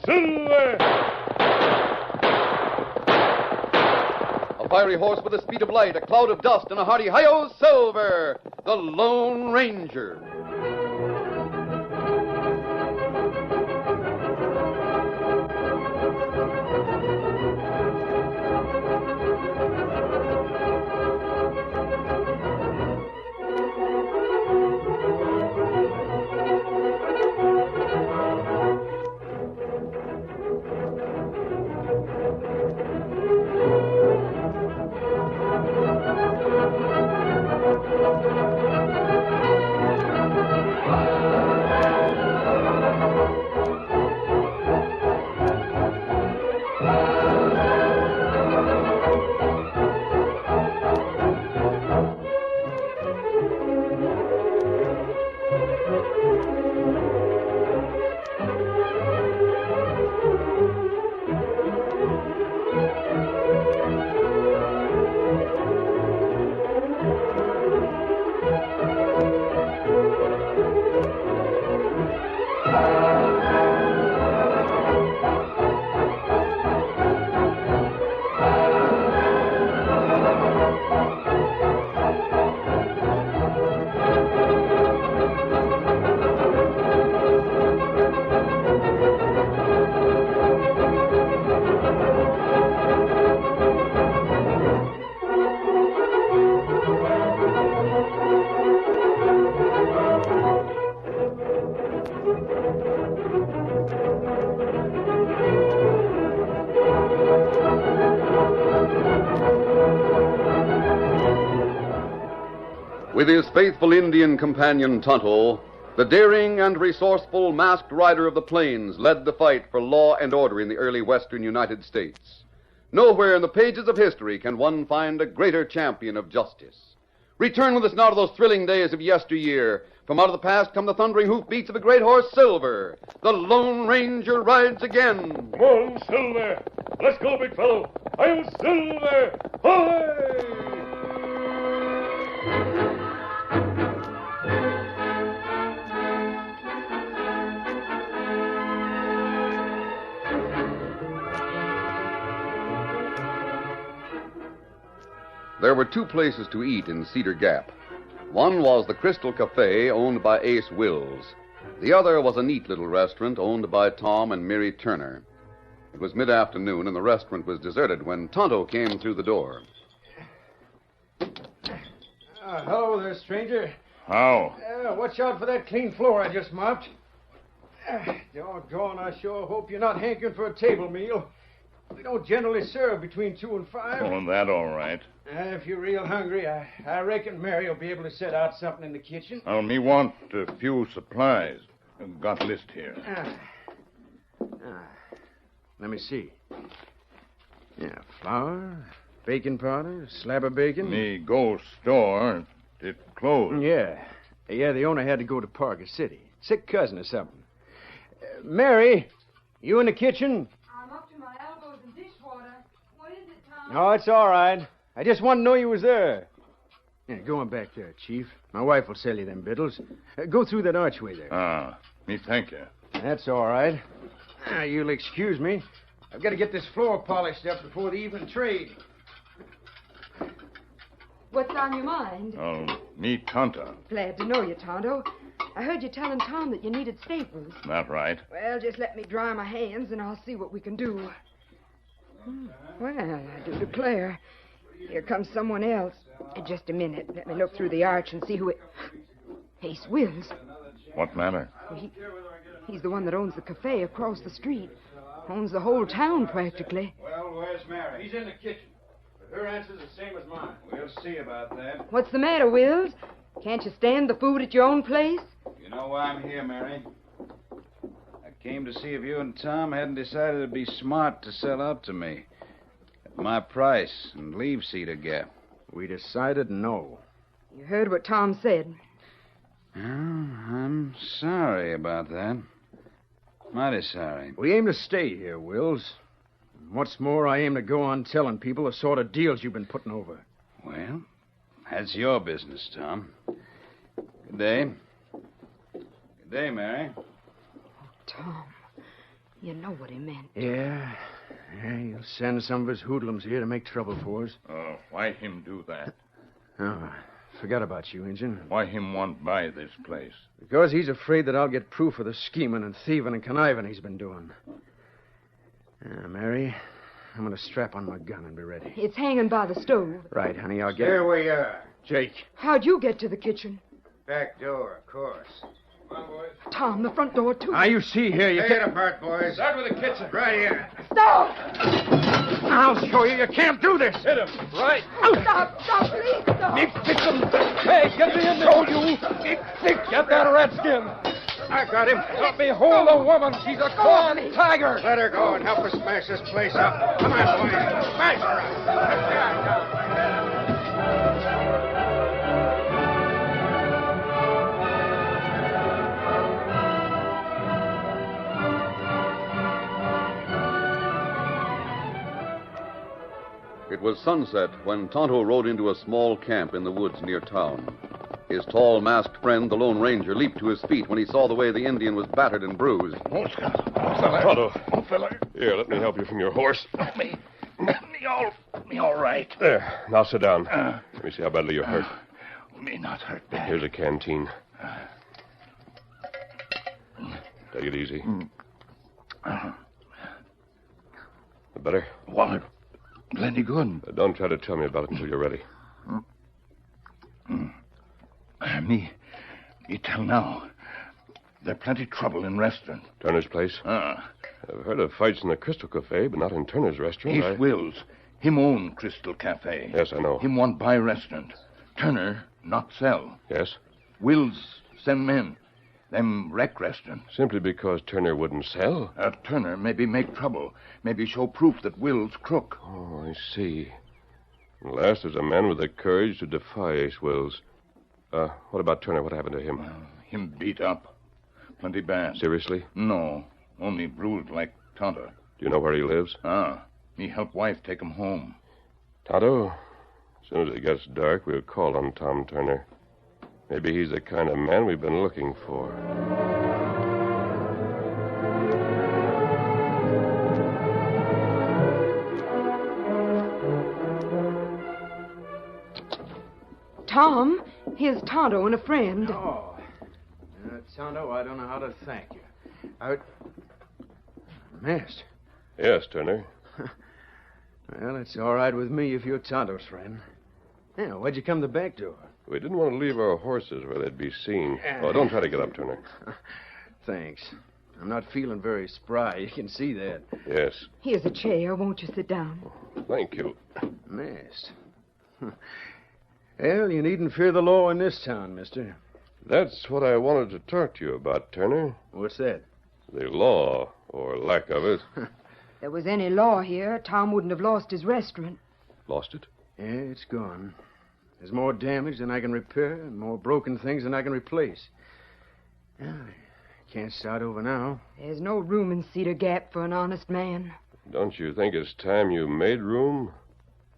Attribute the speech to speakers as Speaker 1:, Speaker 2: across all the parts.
Speaker 1: Silver!
Speaker 2: A fiery horse with the speed of light, a cloud of dust, and a hearty hi-yo, Silver, the Lone Ranger. With his faithful Indian companion Tonto, the daring and resourceful masked rider of the plains led the fight for law and order in the early western United States. Nowhere in the pages of history can one find a greater champion of justice. Return with us now to those thrilling days of yesteryear. From out of the past come the thundering hoofbeats of the great horse Silver. The Lone Ranger rides again.
Speaker 1: Come on, Silver. Let's go, big fellow. I'm Silver. Hoy!
Speaker 2: There were two places to eat in Cedar Gap. One was the Crystal Cafe, owned by Ace Wills. The other was a neat little restaurant owned by Tom and Mary Turner. It was mid-afternoon, and the restaurant was deserted when Tonto came through the door.
Speaker 3: Hello there, stranger.
Speaker 1: How?
Speaker 3: Watch out for that clean floor I just mopped. Doggone, I sure hope you're not hankering for a table meal. We don't generally serve between 2 and 5.
Speaker 1: Oh, that all right.
Speaker 3: If you're real hungry, I reckon Mary will be able to set out something in the kitchen.
Speaker 1: Well, me want a few supplies. Got list here.
Speaker 3: Let me see. Yeah, flour, baking powder, slab of bacon.
Speaker 1: Me go store. It closed.
Speaker 3: Yeah, the owner had to go to Parker City. Sick cousin or something. Mary, you in the kitchen?
Speaker 4: I'm up to my elbows in dishwater. What is it, Tom?
Speaker 3: Oh, it's all right. I just wanted to know you was there. Yeah, go on back there, Chief. My wife will sell you them victuals. Go through that archway there.
Speaker 1: Me thank you.
Speaker 3: That's all right. You'll excuse me. I've got to get this floor polished up before the evening trade.
Speaker 4: What's on your mind?
Speaker 1: Oh, me Tonto.
Speaker 4: Glad to know you, Tonto. I heard you telling Tom that you needed staples.
Speaker 1: That right?
Speaker 4: Well, just let me dry my hands and I'll see what we can do. Well, I do declare. Here comes someone else. Just a minute. Let me look through the arch and see who it... Ace Wills.
Speaker 1: What matter?
Speaker 4: He's the one that owns the cafe across the street. Owns the whole town, practically.
Speaker 3: Well, where's Mary? He's in the kitchen. But her answer's the same as mine. We'll see about that.
Speaker 4: What's the matter, Wills? Can't you stand the food at your own place?
Speaker 5: You know why I'm here, Mary? I came to see if you and Tom hadn't decided it'd be smart to sell out to me. At my price and leave Cedar Gap.
Speaker 3: We decided no.
Speaker 4: You heard what Tom said.
Speaker 5: Well, I'm sorry about that. Mighty sorry.
Speaker 3: We aim to stay here, Wills. What's more, I aim to go on telling people the sort of deals you've been putting over.
Speaker 5: Well, that's your business, Tom. Good day. Good day, Mary.
Speaker 4: Tom, You know what he meant.
Speaker 3: Yeah, he'll send some of his hoodlums here to make trouble for us.
Speaker 6: Oh, why him do that?
Speaker 3: Oh, forgot about you, Injun.
Speaker 6: Why him want buy this place?
Speaker 3: Because he's afraid that I'll get proof of the scheming and thieving and conniving he's been doing. Mary, I'm going to strap on my gun and be ready.
Speaker 4: It's hanging by the stove.
Speaker 3: Right, honey, I'll get
Speaker 7: There we are.
Speaker 3: Jake.
Speaker 4: How'd you get to the kitchen?
Speaker 7: Back door, of course.
Speaker 4: Tom, the front door, too.
Speaker 3: You see here, you
Speaker 7: Take it apart, boys.
Speaker 3: Start with the kitchen.
Speaker 7: Right here.
Speaker 4: Stop!
Speaker 3: I'll show you. You can't do this.
Speaker 1: Hit him.
Speaker 3: Right.
Speaker 4: Stop, please, stop.
Speaker 3: Me fix him. Hey, get me in there. Oh, you. Me fix. Get that redskin. I got him. Let me hold the woman. She's a corn tiger.
Speaker 7: Let her go and help us smash this place up. Come on, boys. Smash her up.
Speaker 2: It was sunset when Tonto rode into a small camp in the woods near town. His tall, masked friend, the Lone Ranger, leaped to his feet when he saw the way the Indian was battered and bruised.
Speaker 1: Tonto. Here, let me help you from your horse.
Speaker 6: Me all right.
Speaker 1: There. Now sit down. Let me see how badly you're hurt.
Speaker 6: Me not hurt bad.
Speaker 1: Here's a canteen. Take it easy. Better?
Speaker 6: Water. Plenty good.
Speaker 1: Don't try to tell me about it until you're ready.
Speaker 6: Me tell now. There plenty trouble in restaurant.
Speaker 1: Turner's place? I've heard of fights in the Crystal Cafe, but not in Turner's restaurant.
Speaker 6: Ace Wills. Him own Crystal Cafe.
Speaker 1: Yes, I know.
Speaker 6: Him want buy restaurant. Turner not sell.
Speaker 1: Yes?
Speaker 6: Wills send men. Them wreck restaurant.
Speaker 1: Simply because Turner wouldn't sell?
Speaker 6: Turner maybe make trouble. Maybe show proof that Wills crook.
Speaker 1: Oh, I see. At last, there's a man with the courage to defy Ace Wills. What about Turner? What happened to him?
Speaker 6: Him beat up. Plenty bad.
Speaker 1: Seriously?
Speaker 6: No. Only bruised like Tonto.
Speaker 1: Do you know where he lives?
Speaker 6: Me help wife take him home.
Speaker 1: Tonto, as soon as it gets dark, we'll call on Tom Turner. Maybe he's the kind of man we've been looking for.
Speaker 4: Tom, here's Tonto and a friend.
Speaker 3: Oh. Tonto, I don't know how to thank you. Masked.
Speaker 1: Yes, Turner.
Speaker 3: Well, it's all right with me if you're Tonto's friend. Yeah, why'd you come the back door?
Speaker 1: We didn't want to leave our horses where they'd be seen. Oh, don't try to get up, Turner.
Speaker 3: Thanks. I'm not feeling very spry. You can see that.
Speaker 1: Yes.
Speaker 4: Here's a chair. Won't you sit down?
Speaker 1: Thank you.
Speaker 3: Masked. Well, you needn't fear the law in this town, mister.
Speaker 1: That's what I wanted to talk to you about, Turner.
Speaker 3: What's that?
Speaker 1: The law, or lack of it.
Speaker 4: If there was any law here, Tom wouldn't have lost his restaurant.
Speaker 1: Lost it?
Speaker 3: Yeah, it's gone. There's more damage than I can repair and more broken things than I can replace. I can't start over now.
Speaker 4: There's no room in Cedar Gap for an honest man.
Speaker 1: Don't you think it's time you made room?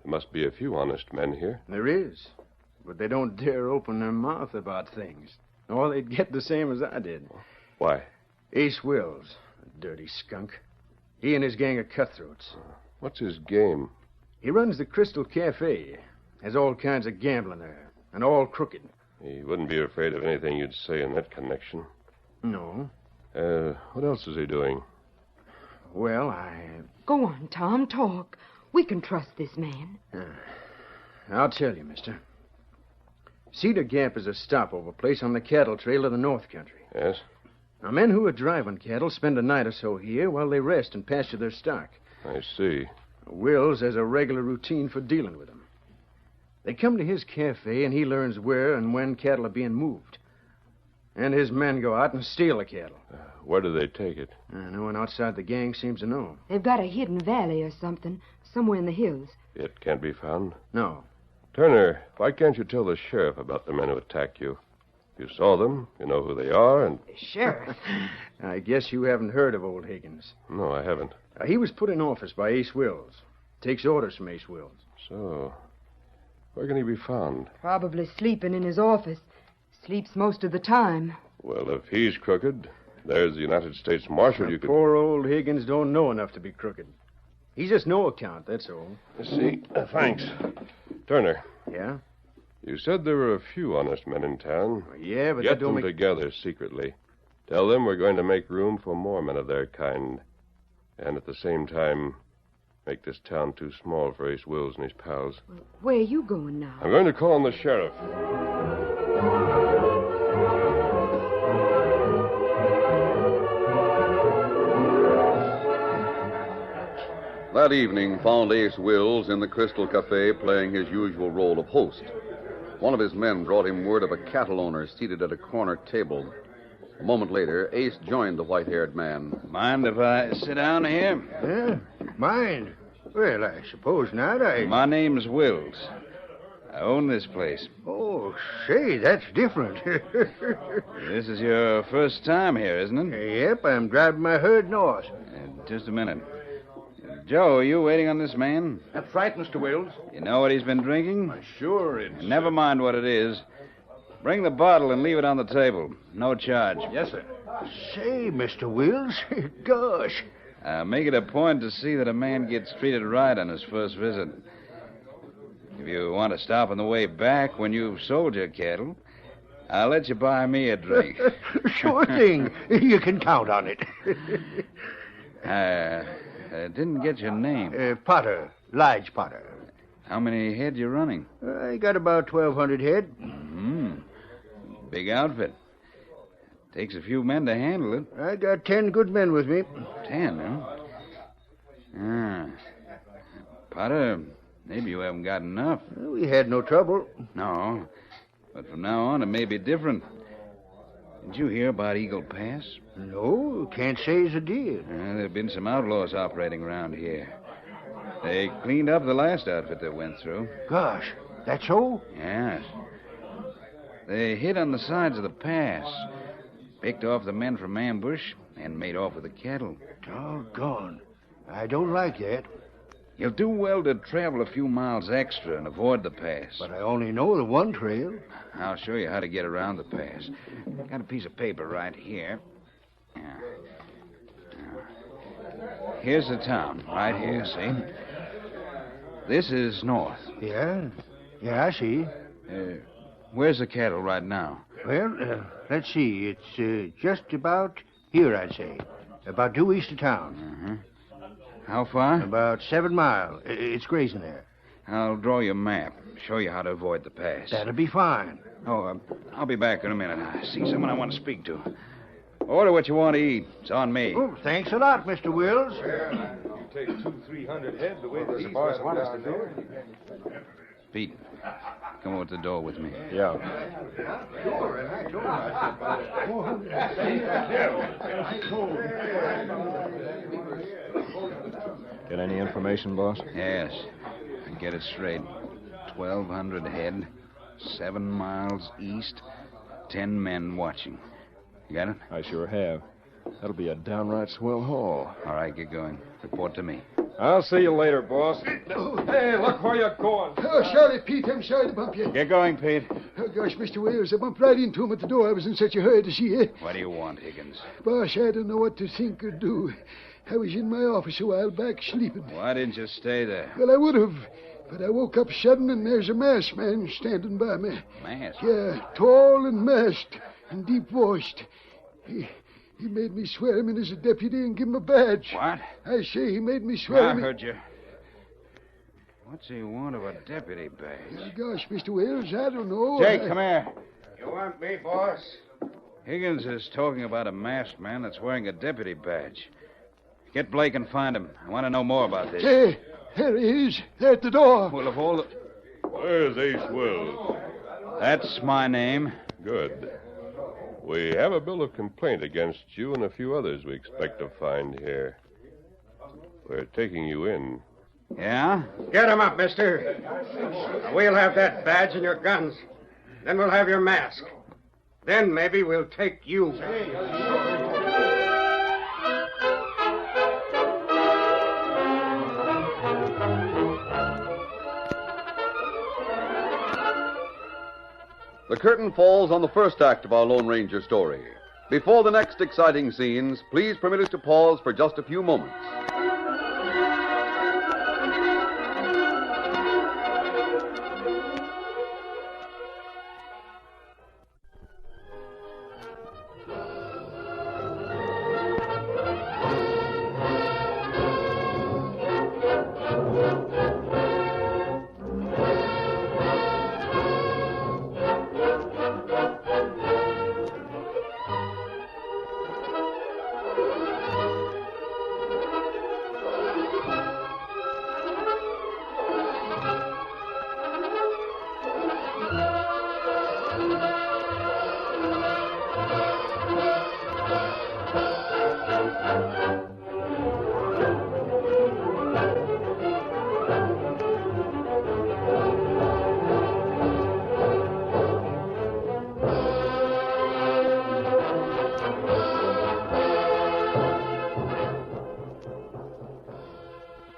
Speaker 1: There must be a few honest men here.
Speaker 3: There is. But they don't dare open their mouth about things. Or they'd get the same as I did.
Speaker 1: Why?
Speaker 3: Ace Wills, a dirty skunk. He and his gang of cutthroats.
Speaker 1: What's his game?
Speaker 3: He runs the Crystal Cafe. Has all kinds of gambling there. And all crooked.
Speaker 1: He wouldn't be afraid of anything you'd say in that connection.
Speaker 3: No.
Speaker 1: What else is he doing?
Speaker 3: Well,
Speaker 4: Go on, Tom, talk. We can trust this man.
Speaker 3: I'll tell you, mister. Cedar Gap is a stopover place on the cattle trail of the North Country.
Speaker 1: Yes?
Speaker 3: Now, men who are driving cattle spend a night or so here while they rest and pasture their stock.
Speaker 1: I see.
Speaker 3: Wills has a regular routine for dealing with them. They come to his cafe, and he learns where and when cattle are being moved. And his men go out and steal the cattle.
Speaker 1: Where do they take it?
Speaker 3: No one outside the gang seems to know.
Speaker 4: They've got a hidden valley or something, somewhere in the hills.
Speaker 1: It can't be found?
Speaker 3: No.
Speaker 1: Turner, why can't you tell the sheriff about the men who attacked you? You saw them, you know who they are, and...
Speaker 4: Sheriff?
Speaker 3: I guess you haven't heard of old Higgins.
Speaker 1: No, I haven't.
Speaker 3: He was put in office by Ace Wills. Takes orders from Ace Wills.
Speaker 1: So, where can he be found?
Speaker 4: Probably sleeping in his office. Sleeps most of the time.
Speaker 1: Well, if he's crooked, There's the United States Marshal you could...
Speaker 3: Poor old Higgins don't know enough to be crooked. He's just no account, that's all.
Speaker 1: See, thanks. Turner,
Speaker 3: Yeah?
Speaker 1: you said there were a few honest men in town.
Speaker 3: Yeah, but
Speaker 1: Get
Speaker 3: that don't
Speaker 1: them
Speaker 3: make...
Speaker 1: together secretly. Tell them we're going to make room for more men of their kind. And at the same time, make this town too small for Ace Wills and his pals.
Speaker 4: Where are you going now?
Speaker 1: I'm going to call on the sheriff.
Speaker 2: That evening found Ace Wills in the Crystal Cafe playing his usual role of host. One of his men brought him word of a cattle owner seated at a corner table. A moment later, Ace joined the white-haired man.
Speaker 5: Mind if I sit down here?
Speaker 7: Yeah? Mine? Well, I suppose not.
Speaker 5: My name's Wills. I own this place.
Speaker 7: Oh, say, that's different.
Speaker 5: This is your first time here, isn't it?
Speaker 7: Yep, I'm driving my herd north.
Speaker 5: Just a minute. Joe, are you waiting on this man?
Speaker 6: That's right, Mr. Wills.
Speaker 5: You know what he's been drinking?
Speaker 6: Sure, it's...
Speaker 5: Never mind what it is. Bring the bottle and leave it on the table. No charge.
Speaker 6: Yes, sir.
Speaker 7: Say, Mr. Wills, gosh.
Speaker 5: Make it a point to see that a man gets treated right on his first visit. If you want to stop on the way back when you've sold your cattle, I'll let you buy me a drink.
Speaker 7: Sure thing. You can count on it.
Speaker 5: I didn't get your name.
Speaker 7: Potter. Lige Potter.
Speaker 5: How many head you running?
Speaker 7: I got about 1,200 head.
Speaker 5: Big outfit. Takes a few men to handle it.
Speaker 7: I got 10 good men with me.
Speaker 5: 10, huh? Potter, maybe you haven't got enough.
Speaker 7: We had no trouble.
Speaker 5: No, but from now on it may be different. Did you hear about Eagle Pass?
Speaker 7: No, can't say as I did.
Speaker 5: There have been some outlaws operating around here. They cleaned up the last outfit that went through.
Speaker 7: Gosh, that's so?
Speaker 5: Yes. They hid on the sides of the pass, picked off the men from ambush, and made off with the cattle.
Speaker 7: Doggone. I don't like that.
Speaker 5: You'll do well to travel a few miles extra and avoid the pass.
Speaker 7: But I only know the one trail.
Speaker 5: I'll show you how to get around the pass. Got a piece of paper right here. Here's the town, right here, see? This is north.
Speaker 7: Yeah? Yeah, I see.
Speaker 5: Where's the cattle right now?
Speaker 7: Well, let's see. It's just about here, I'd say. About due east of town.
Speaker 5: How far?
Speaker 7: About 7 miles. It's grazing there.
Speaker 5: I'll draw you a map. Show you how to avoid the pass.
Speaker 7: That'll be fine.
Speaker 5: Oh, I'll be back in a minute. I see someone I want to speak to. Order what you want to eat. It's on me.
Speaker 7: Oh, thanks a lot, Mr. Wills.
Speaker 1: You take 200-300 head the way
Speaker 6: the boss want us to do it.
Speaker 5: Pete, come over to the door with me.
Speaker 1: Yeah.
Speaker 3: Get any information, boss?
Speaker 5: Yes. I get it straight. 1,200 head, 7 miles east, 10 men watching. You got it?
Speaker 3: I sure have. That'll be a downright swell haul.
Speaker 5: All right, get going. Report to me.
Speaker 1: I'll see you later, boss. Hey, look where you're going.
Speaker 8: Oh, sorry, Pete. I'm sorry to bump you.
Speaker 5: Get going, Pete.
Speaker 8: Oh, gosh, Mr. Wills, I bumped right into him at the door. I was in such a hurry to see you.
Speaker 5: What do you want, Higgins?
Speaker 8: Boss, I don't know what to think or do. I was in my office a while back sleeping.
Speaker 5: Why didn't you stay there?
Speaker 8: Well, I would have, but I woke up sudden and there's a masked man standing by me.
Speaker 5: Masked?
Speaker 8: Yeah, tall and masked and deep-voiced. He made me swear him in as a deputy and give him a badge.
Speaker 5: What?
Speaker 8: I say he made me swear
Speaker 5: I
Speaker 8: him...
Speaker 5: heard you. What's he want of a deputy badge?
Speaker 8: Oh, gosh, Mr. Wills, I don't know.
Speaker 5: Jake, come here.
Speaker 7: You want me, boss?
Speaker 5: Higgins is talking about a masked man that's wearing a deputy badge. Get Blake and find him. I want to know more about this.
Speaker 8: Hey, there he is. There at the door.
Speaker 5: Well, of all the...
Speaker 1: Where's Ace Wills?
Speaker 5: That's my name.
Speaker 1: Good. We have a bill of complaint against you and a few others we expect to find here. We're taking you in.
Speaker 5: Yeah?
Speaker 7: Get him up, mister. We'll have that badge and your guns. Then we'll have your mask. Then maybe we'll take you.
Speaker 2: The curtain falls on the first act of our Lone Ranger story. Before the next exciting scenes, please permit us to pause for just a few moments.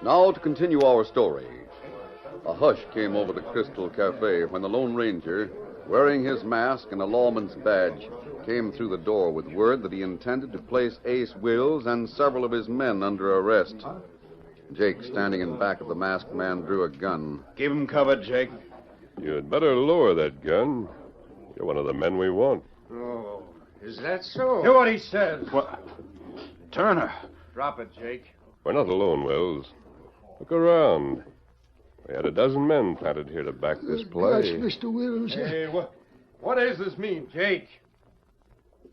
Speaker 2: Now to continue our story. A hush came over the Crystal Cafe when the Lone Ranger, wearing his mask and a lawman's badge, came through the door with word that he intended to place Ace Wills and several of his men under arrest. Jake, standing in back of the masked man, drew a gun.
Speaker 5: Give him cover, Jake.
Speaker 1: You'd better lower that gun. You're one of the men we want.
Speaker 3: Oh, is that so?
Speaker 7: Do what he says.
Speaker 5: What? Turner.
Speaker 3: Drop it, Jake.
Speaker 1: We're not alone, Wills. Look around. We had a dozen men planted here to back this
Speaker 8: Gosh,
Speaker 1: play.
Speaker 8: Mr. Wills.
Speaker 7: Hey, what does this mean?
Speaker 3: Jake.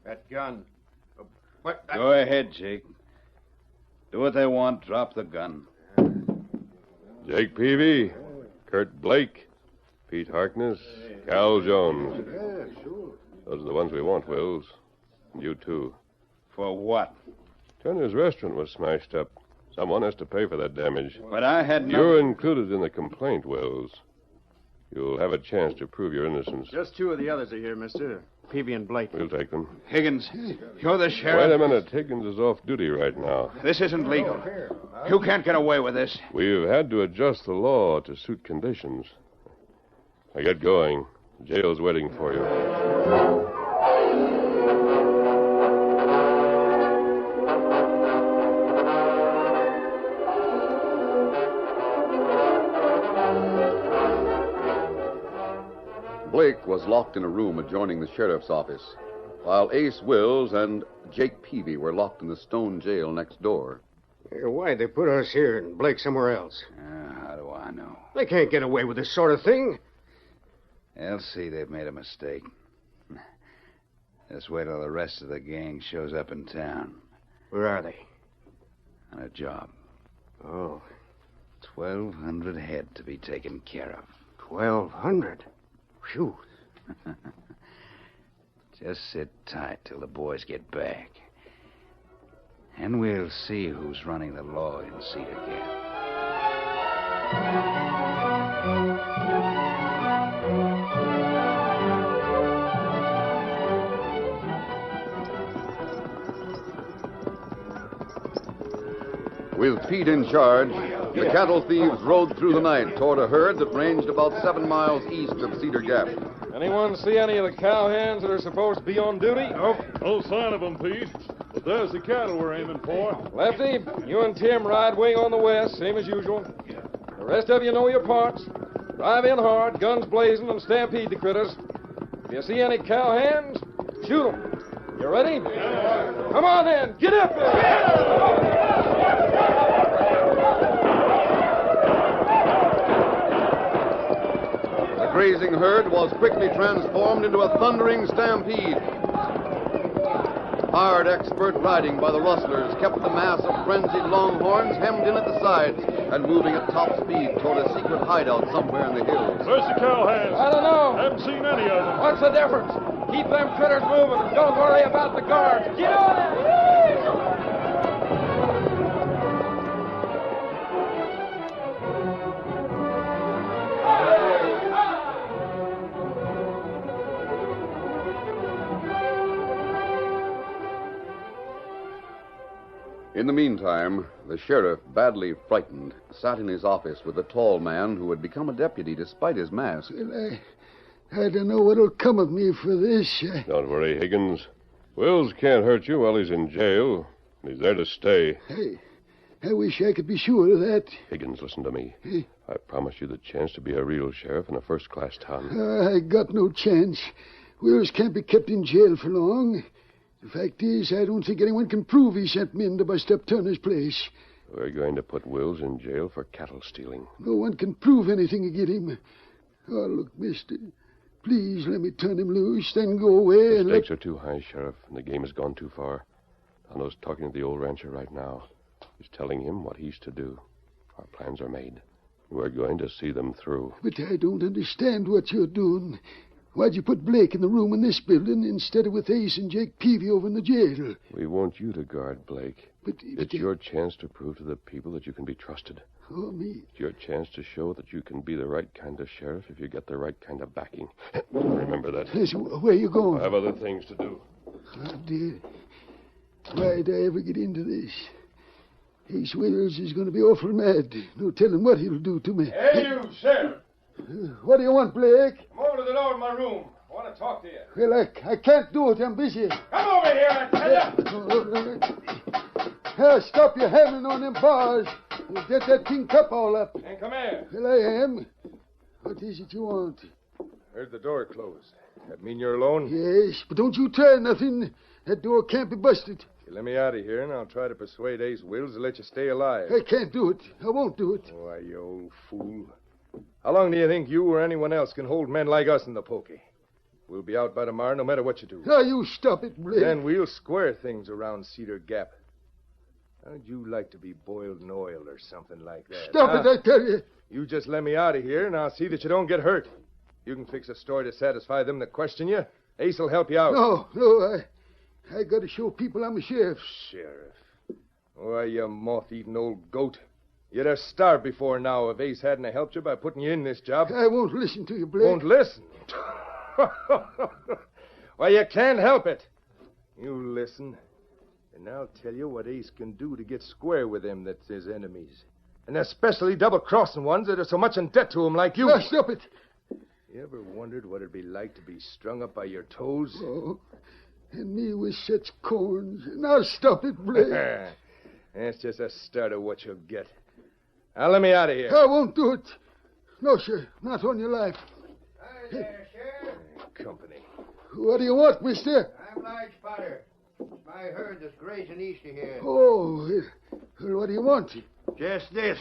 Speaker 3: That gun.
Speaker 7: What?
Speaker 5: Go ahead, Jake. Do what they want. Drop the gun.
Speaker 1: Jake Peavy, Kurt Blake, Pete Harkness, Cal Jones. Those are the ones we want, Wills. And you, too.
Speaker 5: For what?
Speaker 1: Turner's restaurant was smashed up. Someone has to pay for that damage.
Speaker 5: But I had no...
Speaker 1: You're included in the complaint, Wills. You'll have a chance to prove your innocence.
Speaker 3: Just two of the others are here, mister. Peavy and Blake.
Speaker 1: We'll take them.
Speaker 5: Higgins, you're the sheriff.
Speaker 1: Wait a minute. Higgins is off duty right now.
Speaker 5: This isn't legal. You can't get away with this.
Speaker 1: We've had to adjust the law to suit conditions. Now get going. The jail's waiting for you.
Speaker 2: Blake was locked in a room adjoining the sheriff's office, while Ace Wills and Jake Peavy were locked in the stone jail next door.
Speaker 7: Why'd they put us here and Blake somewhere else?
Speaker 5: How do I know?
Speaker 7: They can't get away with this sort of thing.
Speaker 5: They'll see they've made a mistake. Just wait till the rest of the gang shows up in town.
Speaker 7: Where are they?
Speaker 5: On a job.
Speaker 7: Oh,
Speaker 5: 1,200 head to be taken care of.
Speaker 7: 1,200. Phew.
Speaker 5: Just sit tight till the boys get back. And we'll see who's running the law in Cedar Gap.
Speaker 2: With Pete in charge, the cattle thieves rode through the night toward a herd that ranged about 7 miles east of Cedar Gap.
Speaker 9: Anyone see any of the cowhands that are supposed to be on duty?
Speaker 10: Nope. No sign of them, Pete. But there's the cattle we're aiming for.
Speaker 9: Lefty, you and Tim ride wing on the west, same as usual. The rest of you know your parts. Drive in hard, guns blazing, and stampede the critters. If you see any cowhands, shoot them. You ready? Come on then, get up there!
Speaker 2: The grazing herd was quickly transformed into a thundering stampede. Hard, expert riding by the rustlers kept the mass of frenzied longhorns hemmed in at the sides and moving at top speed toward a secret hideout somewhere in the hills.
Speaker 10: Where's the cowhands?
Speaker 9: I don't know.
Speaker 10: Haven't seen any of them.
Speaker 9: What's the difference? Keep them critters moving and don't worry about the guards. Get on it!
Speaker 2: In the meantime, the sheriff, badly frightened, sat in his office with the tall man who had become a deputy despite his mask.
Speaker 8: Well, I don't know what'll come of me for this.
Speaker 1: Don't worry, Higgins. Wills can't hurt you while he's in jail. He's there to stay.
Speaker 8: Hey, I wish I could be sure of that.
Speaker 1: Higgins, listen to me.
Speaker 8: Hey.
Speaker 1: I promised you the chance to be a real sheriff in a first-class town.
Speaker 8: I got no chance. Wills can't be kept in jail for long. The fact is, I don't think anyone can prove he sent men to bust up Turner's place.
Speaker 1: We're going to put Wills in jail for cattle stealing.
Speaker 8: No one can prove anything against him. Oh, look, mister, please let me turn him loose, then go away
Speaker 1: The
Speaker 8: and
Speaker 1: stakes are too high, Sheriff, and the game has gone too far. Tonto's talking to the old rancher right now. He's telling him what he's to do. Our plans are made. We're going to see them through.
Speaker 8: But I don't understand what you're doing. Why'd you put Blake in the room in this building instead of with Ace and Jake Peavy over in the jail?
Speaker 1: We want you to guard Blake.
Speaker 8: But
Speaker 1: it's your chance to prove to the people that you can be trusted.
Speaker 8: Oh, me.
Speaker 1: It's your chance to show that you can be the right kind of sheriff if you get the right kind of backing. Remember that.
Speaker 8: Yes, where you going?
Speaker 1: I have other things to do.
Speaker 8: Oh, dear. Why'd I ever get into this? Ace Wills is going to be awful mad. No telling what he'll do to me.
Speaker 9: Hey, you, Sheriff.
Speaker 8: What do you want, Blake?
Speaker 9: Come over to the door of my room. I want to talk to you.
Speaker 8: Well, I can't do it. I'm busy.
Speaker 9: Come over here, I tell you.
Speaker 8: Stop your hammering on them bars. You'll get that tin cup all up.
Speaker 9: And come here.
Speaker 8: Well, I am. What is it you want?
Speaker 9: Heard the door closed. That mean you're alone?
Speaker 8: Yes, but don't you try nothing. That door can't be busted.
Speaker 9: You let me out of here, and I'll try to persuade Ace Wills to let you stay alive.
Speaker 8: I can't do it. I won't do it.
Speaker 9: Why, you old fool. How long do you think you or anyone else can hold men like us in the pokey? We'll be out by tomorrow no matter what you do.
Speaker 8: Now, you stop it, Blake.
Speaker 9: Then we'll square things around Cedar Gap. How'd you like to be boiled in oil or something like that?
Speaker 8: Stop it, I tell you.
Speaker 9: You just let me out of here, and I'll see that you don't get hurt. You can fix a story to satisfy them that question you. Ace will help you out.
Speaker 8: No, I got to show people I'm a sheriff.
Speaker 9: Sheriff? Why, you moth-eaten old goat. You'd have starved before now if Ace hadn't helped you by putting you in this job.
Speaker 8: I won't listen to you, Blake.
Speaker 9: Won't listen? Why, you can't help it. You listen, and I'll tell you what Ace can do to get square with them that's his enemies. And especially double-crossing ones that are so much in debt to him like you.
Speaker 8: Now, stop it.
Speaker 9: You ever wondered what it'd be like to be strung up by your toes?
Speaker 8: Oh, and me with such corns. Now, stop it, Blake.
Speaker 9: That's just a start of what you'll get. Now, let me out of here.
Speaker 8: I won't do it. No, sir, not on your life.
Speaker 11: Hi there, Sheriff.
Speaker 9: Company.
Speaker 8: What do you want, mister?
Speaker 11: I'm Lige Potter. My herd that's grazing east of here.
Speaker 8: Oh, well, what do you want?
Speaker 11: Just this.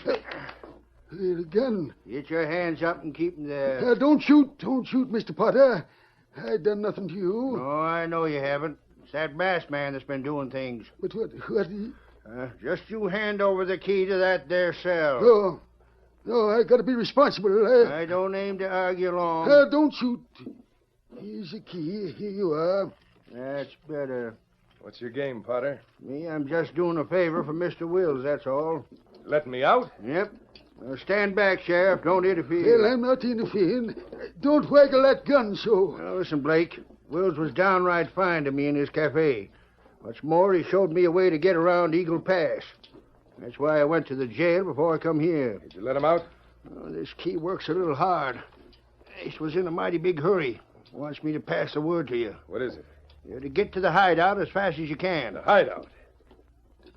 Speaker 8: The gun.
Speaker 11: Get your hands up and keep them there.
Speaker 8: Don't shoot. Don't shoot, Mr. Potter. I done nothing to you.
Speaker 11: Oh, I know you haven't. It's that masked man that's been doing things.
Speaker 8: But what?
Speaker 11: Just you hand over the key to that there cell.
Speaker 8: No, I gotta be responsible.
Speaker 11: I don't aim to argue long.
Speaker 8: Don't shoot. Here's the key. Here you are.
Speaker 11: That's better.
Speaker 9: What's your game, Potter?
Speaker 11: Me, I'm just doing a favor for Mr. Wills, that's all.
Speaker 9: Letting me out?
Speaker 11: Yep. Now stand back, Sheriff. Don't interfere.
Speaker 8: Well, I'm not interfering. Don't waggle that gun so.
Speaker 11: Now, listen, Blake. Wills was downright fine to me in his cafe. What's more, he showed me a way to get around Eagle Pass. That's why I went to the jail before I come here.
Speaker 9: Did you let him out?
Speaker 11: Oh, this key works a little hard. Ace was in a mighty big hurry. Wants me to pass the word to you.
Speaker 9: What is it?
Speaker 11: You're to get to the hideout as fast as you can.
Speaker 9: The hideout?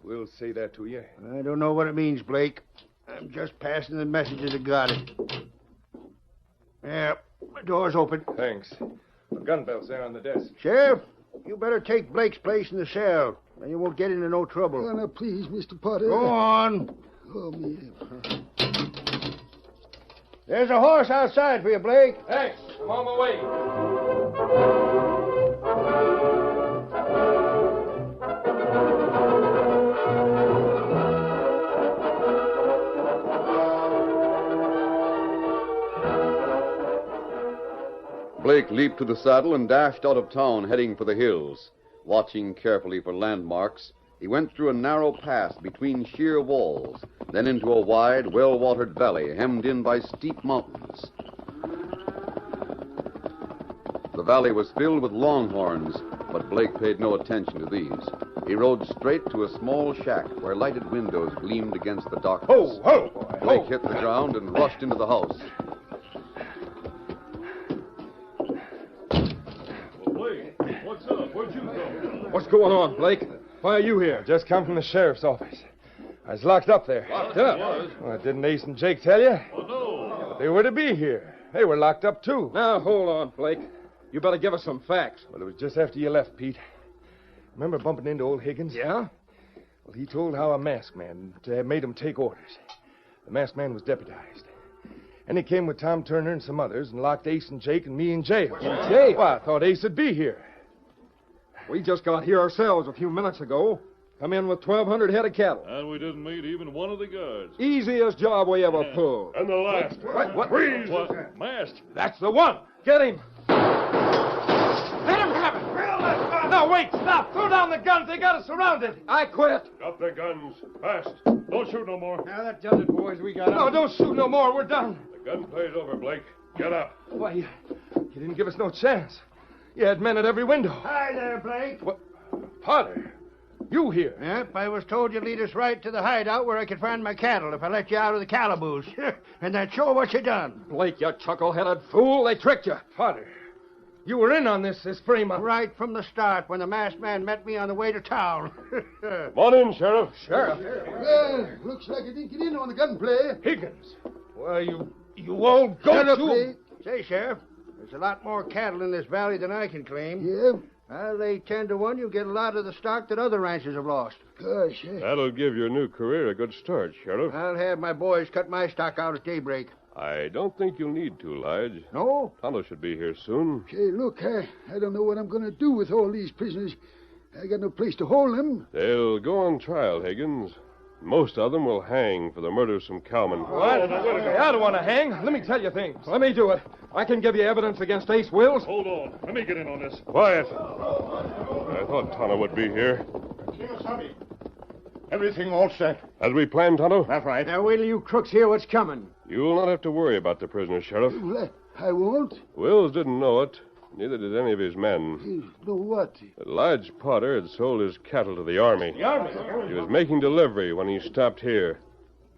Speaker 9: We'll say that to you.
Speaker 11: I don't know what it means, Blake. I'm just passing the messages that got it. Yeah, the door's open.
Speaker 9: Thanks. The gun belt's there on the desk.
Speaker 11: Sheriff, you better take Blake's place in the cell. Then you won't get into no trouble.
Speaker 8: Oh, now, please, Mr. Potter.
Speaker 11: Go on.
Speaker 8: Oh, me.
Speaker 11: There's a horse outside for you, Blake.
Speaker 9: Thanks. I'm on my way.
Speaker 2: Blake leaped to the saddle and dashed out of town, heading for the hills. Watching carefully for landmarks, he went through a narrow pass between sheer walls, then into a wide, well-watered valley hemmed in by steep mountains. The valley was filled with longhorns, but Blake paid no attention to these. He rode straight to a small shack where lighted windows gleamed against the darkness.
Speaker 9: Ho, ho, boy, ho.
Speaker 2: Blake hit the ground and rushed into the house.
Speaker 10: Blake, what's up? Where'd you come?
Speaker 9: What's going on, Blake? Why are you here?
Speaker 12: Just come from the sheriff's office. I was locked up there.
Speaker 9: Locked up?
Speaker 12: Well, didn't Ace and Jake tell you?
Speaker 10: Oh, no.
Speaker 12: But they were to be here. They were locked up, too.
Speaker 9: Now, hold on, Blake. You better give us some facts.
Speaker 12: Well, it was just after you left, Pete. Remember bumping into old Higgins?
Speaker 9: Yeah?
Speaker 12: Well, he told how a masked man made him take orders. The masked man was deputized. And he came with Tom Turner and some others and locked Ace and Jake and me in jail.
Speaker 9: In jail?
Speaker 12: Well, I thought Ace would be here.
Speaker 9: We just got here ourselves a few minutes ago. Come in with 1,200 head of cattle.
Speaker 10: And we didn't meet even one of the guards.
Speaker 9: Easiest job we ever pulled.
Speaker 10: And the last.
Speaker 9: What?
Speaker 10: Freeze! Masked.
Speaker 9: That's the one. Get him. Let him have it. No, wait. Stop. Throw down the guns. They got us surrounded. I quit.
Speaker 10: Drop their guns. Fast. Don't shoot no more.
Speaker 11: Now that does it, boys. We got
Speaker 9: No, don't shoot no more. We're done.
Speaker 10: The gunplay's over, Blake. Get up.
Speaker 12: Why, you didn't give us no chance. You had men at every window.
Speaker 11: Hi there, Blake.
Speaker 12: What? Potter, you here?
Speaker 11: Yep, I was told you'd lead us right to the hideout where I could find my cattle if I let you out of the calaboose. And that's sure what you done.
Speaker 9: Blake, you chuckle-headed fool. They tricked you.
Speaker 12: Potter, you were in on this Fremont.
Speaker 11: Right from the start when the masked man met me on the way to town.
Speaker 10: Come on in, Sheriff.
Speaker 9: Sheriff.
Speaker 8: Well, looks like I didn't get in on the gunplay.
Speaker 12: Higgins. Why, you old
Speaker 11: Shut up,
Speaker 12: goat,
Speaker 11: Blake. Say, Sheriff, there's a lot more cattle in this valley than I can claim.
Speaker 8: Yeah?
Speaker 11: I'll lay 10 to 1 you'll get a lot of the stock that other ranchers have lost.
Speaker 8: Gosh,
Speaker 1: That'll give your new career a good start, Sheriff.
Speaker 11: I'll have my boys cut my stock out at daybreak.
Speaker 1: I don't think you'll need to, Lige.
Speaker 11: No?
Speaker 1: Tonto should be here soon.
Speaker 8: Say, look, I don't know what I'm going to do with all these prisoners. I got no place to hold them.
Speaker 1: They'll go on trial, Higgins. Most of them will hang for the murder of some cowmen.
Speaker 9: What? I don't want to hang. Let me tell you things. Let me do it. I can give you evidence against Ace Wills.
Speaker 10: Hold on. Let me get in on this.
Speaker 1: Quiet. I thought Tonto would be here.
Speaker 11: Everything all set.
Speaker 1: As we planned, Tonto?
Speaker 11: That's right.
Speaker 3: Now, wait till you crooks hear what's coming.
Speaker 1: You'll not have to worry about the prisoner, Sheriff.
Speaker 8: Well, I won't.
Speaker 1: Wills didn't know it. Neither did any of his men.
Speaker 8: You know what?
Speaker 1: But Lige Potter had sold his cattle to the Army.
Speaker 11: The Army?
Speaker 1: He was making delivery when he stopped here.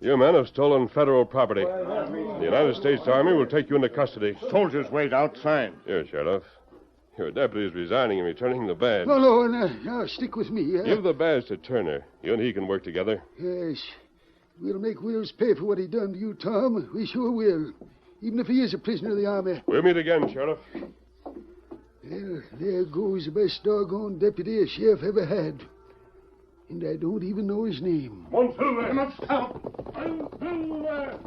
Speaker 1: You men have stolen federal property. The United States Army will take you into custody.
Speaker 11: Soldiers wait outside.
Speaker 1: Here, Sheriff. Your deputy is resigning and returning the badge.
Speaker 8: No, stick with me.
Speaker 1: Give the badge to Turner. You and he can work together.
Speaker 8: Yes. We'll make Wills pay for what he done to you, Tom. We sure will. Even if he is a prisoner of the Army.
Speaker 1: We'll meet again, Sheriff.
Speaker 8: Well, there goes the best doggone deputy a sheriff ever had. And I don't even know his name.
Speaker 10: Come on, Silver.
Speaker 11: Come on, stop.
Speaker 10: Silver.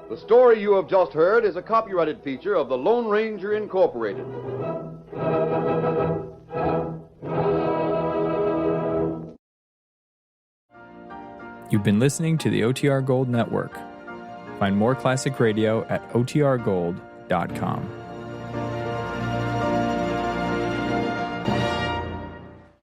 Speaker 2: The story you have just heard is a copyrighted feature of the Lone Ranger Incorporated.
Speaker 13: You've been listening to the OTR Gold Network. Find more classic radio at otrgold.com.